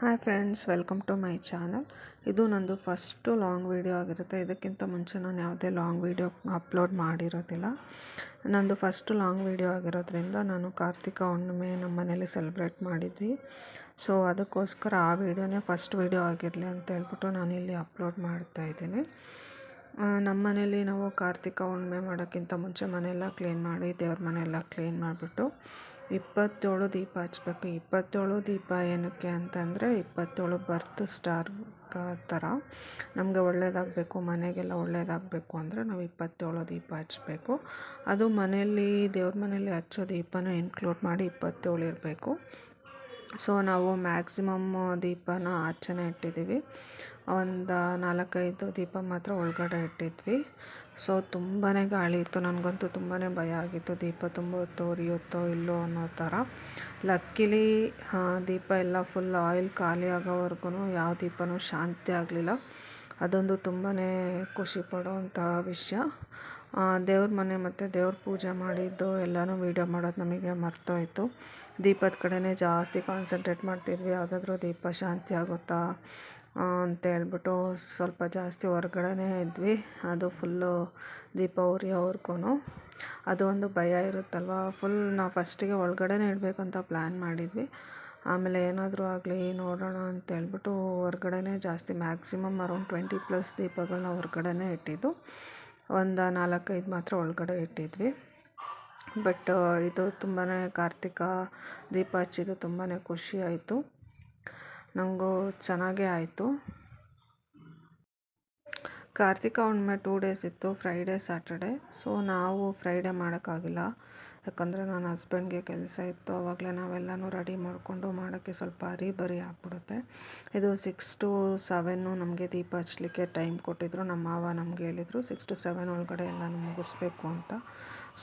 Hi friends, welcome to my channel. ಇದು ನಂದು first long video ಆಗಿರುತ್ತೆ. ಇದಕ್ಕಿಂತ ಮುಂಚೆ ನಾನು ಯಾವುದೇ ಲಾಂಗ್ ವೀಡಿಯೋ ಅಪ್ಲೋಡ್ ಮಾಡಿರೋದಿಲ್ಲ. ನಂದು ಫಸ್ಟು ಲಾಂಗ್ ವೀಡಿಯೋ ಆಗಿರೋದ್ರಿಂದ ನಾನು ಕಾರ್ತಿಕ ಹುಣ್ಣಿಮೆ ನಮ್ಮ ಮನೇಲಿ ಸೆಲೆಬ್ರೇಟ್ ಮಾಡಿದ್ವಿ. ಸೊ ಅದಕ್ಕೋಸ್ಕರ ಆ ವೀಡಿಯೋನೇ ಫಸ್ಟ್ ವೀಡಿಯೋ ಆಗಿರಲಿ ಅಂತ ಹೇಳ್ಬಿಟ್ಟು ನಾನಿಲ್ಲಿ ಅಪ್ಲೋಡ್ ಮಾಡ್ತಾಯಿದ್ದೀನಿ. ನಮ್ಮ ಮನೇಲಿ ನಾವು ಕಾರ್ತಿಕ ಹುಣ್ಣಿಮೆ ಮಾಡೋಕ್ಕಿಂತ ಮುಂಚೆ ಮನೆಯೆಲ್ಲ ಕ್ಲೀನ್ ಮಾಡಿ, ದೇವ್ರ ಮನೆಯೆಲ್ಲ ಕ್ಲೀನ್ ಮಾಡಿಬಿಟ್ಟು 27 ದೀಪ ಹಚ್ಚಬೇಕು. 27 ದೀಪ ಏನಕ್ಕೆ ಅಂತಂದರೆ 27 ಬರ್ತ್ ಸ್ಟಾರ್ ಥರ ನಮಗೆ ಒಳ್ಳೆಯದಾಗಬೇಕು, ಮನೆಗೆಲ್ಲ ಒಳ್ಳೆಯದಾಗಬೇಕು ಅಂದರೆ ನಾವು 27 ದೀಪ ಹಚ್ಚಬೇಕು. ಅದು ಮನೆಯಲ್ಲಿ ದೇವ್ರ ಮನೆಯಲ್ಲಿ ಹಚ್ಚೋ ದೀಪನ ಇನ್ಕ್ಲೂಡ್ ಮಾಡಿ 27 ಇರಬೇಕು. ಸೊ ನಾವು ಮ್ಯಾಕ್ಸಿಮಮ್ ದೀಪನ ಆಚೆನೇ ಇಟ್ಟಿದ್ದೀವಿ. ಒಂದು 4-5 ದೀಪ ಮಾತ್ರ ಒಳಗಡೆ ಇಟ್ಟಿದ್ವಿ. ಸೊ ತುಂಬಾ ಗಾಳಿ ಇತ್ತು. ನನಗಂತೂ ತುಂಬಾ ಭಯ ಆಗಿತ್ತು, ದೀಪ ತುಂಬ ಹೊತ್ತು ಉರಿಯುತ್ತೋ ಇಲ್ಲೋ ಅನ್ನೋ ಥರ. ಲಕ್ಕಿಲಿ ದೀಪ ಎಲ್ಲ ಫುಲ್ ಆಯಿಲ್ ಖಾಲಿ ಆಗೋವರೆಗೂ ಯಾವ ದೀಪನೂ ಶಾಂತಿ ಆಗಲಿಲ್ಲ. ಅದೊಂದು ತುಂಬಾ ಖುಷಿ ಪಡೋವಂಥ ವಿಷಯ. ದೇವ್ರ ಮನೆ ಮತ್ತು ದೇವ್ರ ಪೂಜೆ ಮಾಡಿದ್ದು ಎಲ್ಲನೂ ವೀಡಿಯೋ ಮಾಡೋದು ನಮಗೆ ಮರ್ತೋಯ್ತು. ದೀಪದ ಕಡೆನೇ ಜಾಸ್ತಿ ಕಾನ್ಸಂಟ್ರೇಟ್ ಮಾಡ್ತಿದ್ವಿ. ಯಾವುದಾದ್ರೂ ದೀಪ ಶಾಂತಿ ಆಗುತ್ತಾ ಅಂತೇಳ್ಬಿಟ್ಟು ಸ್ವಲ್ಪ ಜಾಸ್ತಿ ಹೊರ್ಗಡೆನೇ ಇದ್ವಿ. ಅದು ಫುಲ್ಲು ದೀಪ ಉರಿಯೋವರೆಗೂ ಅದು ಒಂದು ಭಯ ಇರುತ್ತಲ್ವ. ಫುಲ್ ನಾವು ಫಸ್ಟಿಗೆ ಒಳಗಡೆನೇ ಇಡಬೇಕಂತ ಪ್ಲ್ಯಾನ್ ಮಾಡಿದ್ವಿ. ಆಮೇಲೆ ಏನಾದರೂ ಆಗಲಿ ನೋಡೋಣ ಅಂತೇಳ್ಬಿಟ್ಟು ಹೊರ್ಗಡೆನೇ ಜಾಸ್ತಿ ಮ್ಯಾಕ್ಸಿಮಮ್ ಅರೌಂಡ್ 20+ ದೀಪಗಳನ್ನ ಹೊರ್ಗಡೆನೇ ಇಟ್ಟಿದ್ದು. ಒಂದು 4-5 ಮಾತ್ರ ಒಳಗಡೆ ಇಟ್ಟಿದ್ವಿ. ಬಟ್ ಇದು ತುಂಬಾ ಕಾರ್ತಿಕ ದೀಪ ಹಚ್ಚಿದ್ದು ತುಂಬಾ ಖುಷಿ ಆಯಿತು. ನನಗೂ ಚೆನ್ನಾಗೇ ಆಯಿತು. ಕಾರ್ತಿಕ ಹುಣ್ಣಿಮೆ 2 ಡೇಸ್ ಇತ್ತು, ಫ್ರೈಡೇ ಸ್ಯಾಟರ್ಡೇ. ಸೊ ನಾವು ಫ್ರೈಡೇ ಮಾಡೋಕ್ಕಾಗಿಲ್ಲ, ಯಾಕಂದರೆ ನನ್ನ ಹಸ್ಬೆಂಡ್ಗೆ ಕೆಲಸ ಇತ್ತು. ಆವಾಗಲೇ ನಾವೆಲ್ಲನೂ ರೆಡಿ ಮಾಡಿಕೊಂಡು ಮಾಡೋಕ್ಕೆ ಸ್ವಲ್ಪ ಹರಿಬರಿ ಆಗ್ಬಿಡುತ್ತೆ. ಇದು 6 to 7 ನಮಗೆ ದೀಪ ಹಚ್ಚಲಿಕ್ಕೆ ಟೈಮ್ ಕೊಟ್ಟಿದ್ರು. ನಮ್ಮ ಮಾವ ನಮಗೆ ಹೇಳಿದರು 6 to 7 ಒಳಗಡೆ ಎಲ್ಲನೂ ಮುಗಿಸ್ಬೇಕು ಅಂತ.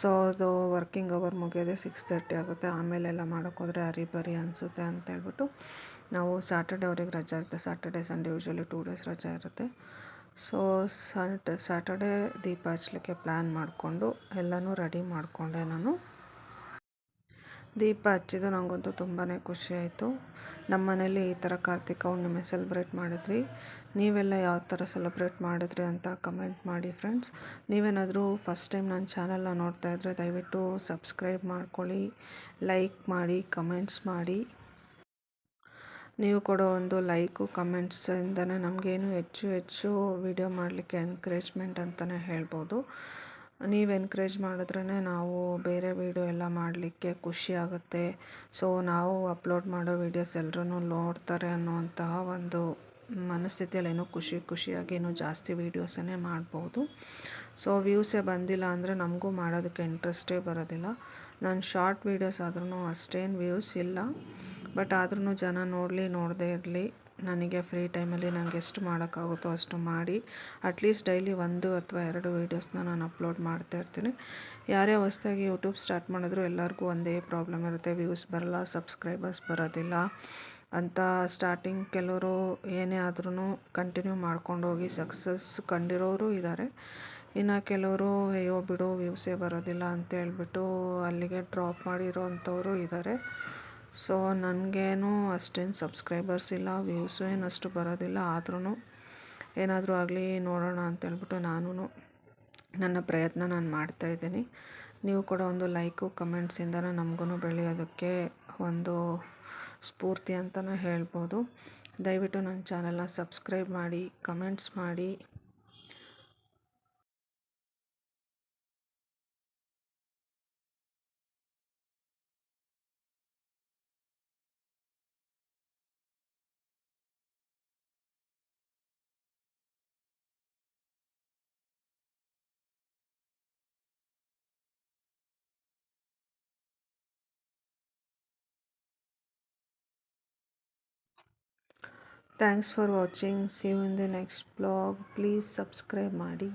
ಸೊ ಅದು ವರ್ಕಿಂಗ್ ಅವರ್ ಮುಗಿಯೋದೇ 6:30 ಆಗುತ್ತೆ. ಆಮೇಲೆಲ್ಲ ಮಾಡೋಕ್ಕೋದ್ರೆ ಹರಿಬರಿ ಅನಿಸುತ್ತೆ ಅಂತೇಳ್ಬಿಟ್ಟು ನಾವು ಸ್ಯಾಟರ್ಡೇ ಅವ್ರಿಗೆ ರಜೆ ಇರುತ್ತೆ. ಸ್ಯಾಟರ್ಡೇ ಸಂಡೇ ಯೂಶ್ವಲಿ 2 ಡೇಸ್ ರಜೆ ಇರುತ್ತೆ. ಸೊ ಸ್ಯಾಟರ್ಡೇ ದೀಪ ಹಚ್ಚಲಿಕ್ಕೆ ಪ್ಲ್ಯಾನ್ ಮಾಡಿಕೊಂಡು ಎಲ್ಲನೂ ರೆಡಿ ಮಾಡಿಕೊಂಡೆ ನಾನು. ದೀಪ ಹಚ್ಚಿದ್ದು ನನಗಂತೂ ತುಂಬಾ ಖುಷಿ ಆಯಿತು. ನಮ್ಮ ಮನೇಲಿ ಈ ಥರ ಕಾರ್ತಿಕ ಹುಣ್ಣಿಮೆ ಸೆಲೆಬ್ರೇಟ್ ಮಾಡಿದ್ವಿ. ನೀವೆಲ್ಲ ಯಾವ ಥರ ಸೆಲೆಬ್ರೇಟ್ ಮಾಡಿದ್ರಿ ಅಂತ ಕಮೆಂಟ್ ಮಾಡಿ ಫ್ರೆಂಡ್ಸ್. ನೀವೇನಾದರೂ ಫಸ್ಟ್ ಟೈಮ್ ನನ್ನ ಚಾನಲ್ನ ನೋಡ್ತಾ ಇದ್ದರೆ ದಯವಿಟ್ಟು ಸಬ್ಸ್ಕ್ರೈಬ್ ಮಾಡ್ಕೊಳ್ಳಿ, ಲೈಕ್ ಮಾಡಿ, ಕಮೆಂಟ್ಸ್ ಮಾಡಿ. ನೀವು ಕೊಡೋ ಒಂದು ಲೈಕು ಕಮೆಂಟ್ಸಿಂದನೇ ನಮಗೇನು ಹೆಚ್ಚು ವಿಡಿಯೋ ಮಾಡಲಿಕ್ಕೆ ಎನ್ಕರೇಜ್ಮೆಂಟ್ ಅಂತಲೇ ಹೇಳ್ಬೋದು. ನೀವು ಎನ್ಕರೇಜ್ ಮಾಡಿದ್ರೇ ನಾವು ಬೇರೆ ವೀಡಿಯೋ ಎಲ್ಲ ಮಾಡಲಿಕ್ಕೆ ಖುಷಿ ಆಗುತ್ತೆ. ಸೊ ನಾವು ಅಪ್ಲೋಡ್ ಮಾಡೋ ವೀಡಿಯೋಸ್ ಎಲ್ಲರೂ ನೋಡ್ತಾರೆ ಅನ್ನೋವಂತಹ ಒಂದು ಮನಸ್ಥಿತಿಯಲ್ಲಿ ಏನೋ ಖುಷಿಯಾಗಿ ಇನ್ನೂ ಜಾಸ್ತಿ ವೀಡಿಯೋಸನ್ನೇ ಮಾಡ್ಬೋದು. ಸೊ ವ್ಯೂಸೇ ಬಂದಿಲ್ಲ ಅಂದರೆ ನಮಗೂ ಮಾಡೋದಕ್ಕೆ ಇಂಟ್ರೆಸ್ಟೇ ಬರೋದಿಲ್ಲ. ನಾನು ಶಾರ್ಟ್ ವೀಡಿಯೋಸ್ ಆದ್ರೂ ಅಷ್ಟೇನು ವ್ಯೂಸ್ ಇಲ್ಲ. ಬಟ್ ಆದ್ರೂ ಜನ ನೋಡದೇ ಇರಲಿ, ನನಗೆ ಫ್ರೀ ಟೈಮಲ್ಲಿ ನನಗೆ ಎಷ್ಟು ಮಾಡೋಕ್ಕಾಗುತ್ತೋ ಅಷ್ಟು ಮಾಡಿ ಅಟ್ಲೀಸ್ಟ್ ಡೈಲಿ 1 ಅಥವಾ 2 ವೀಡಿಯೋಸ್ನ ನಾನು ಅಪ್ಲೋಡ್ ಮಾಡ್ತಾಯಿರ್ತೀನಿ. ಯಾರೇ ಹೊಸದಾಗಿ ಯೂಟ್ಯೂಬ್ ಸ್ಟಾರ್ಟ್ ಮಾಡಿದ್ರು ಎಲ್ಲರಿಗೂ ಒಂದೇ ಪ್ರಾಬ್ಲಮ್ ಇರುತ್ತೆ, ವ್ಯೂಸ್ ಬರೋಲ್ಲ, ಸಬ್ಸ್ಕ್ರೈಬರ್ಸ್ ಬರೋದಿಲ್ಲ ಅಂತ. ಸ್ಟಾರ್ಟಿಂಗ್ ಕೆಲವರು ಏನೇ ಆದ್ರೂ ಕಂಟಿನ್ಯೂ ಮಾಡ್ಕೊಂಡೋಗಿ ಸಕ್ಸಸ್ ಕಂಡಿರೋರು ಇದ್ದಾರೆ. ಇನ್ನು ಕೆಲವರು ಅಯ್ಯೋ ಬಿಡು ವ್ಯೂಸೇ ಬರೋದಿಲ್ಲ ಅಂತೇಳ್ಬಿಟ್ಟು ಅಲ್ಲಿಗೆ ಡ್ರಾಪ್ ಮಾಡಿರೋ ಅಂಥವರು ಇದ್ದಾರೆ. ಸೊ ನನಗೇನು ಅಷ್ಟೇನು ಸಬ್ಸ್ಕ್ರೈಬರ್ಸ್ ಇಲ್ಲ, ವ್ಯೂಸು ಏನು ಅಷ್ಟು ಬರೋದಿಲ್ಲ. ಆದ್ರೂ ಏನಾದರೂ ಆಗಲಿ ನೋಡೋಣ ಅಂತೇಳ್ಬಿಟ್ಟು ನಾನು ನನ್ನ ಪ್ರಯತ್ನ ನಾನು ಮಾಡ್ತಾಯಿದ್ದೀನಿ. ನೀವು ಕೂಡ ಒಂದು ಲೈಕು ಕಮೆಂಟ್ಸಿಂದನೇ ನಮಗೂ ಬೆಳೆಯೋದಕ್ಕೆ ಒಂದು ಸ್ಫೂರ್ತಿ ಅಂತಲೇ ಹೇಳ್ಬೋದು. ದಯವಿಟ್ಟು ನನ್ನ ಚಾನಲ್ನ ಸಬ್ಸ್ಕ್ರೈಬ್ ಮಾಡಿ, ಕಮೆಂಟ್ಸ್ ಮಾಡಿ. Thanks for watching. See you in the next vlog. Please subscribe ಮಾಡಿ.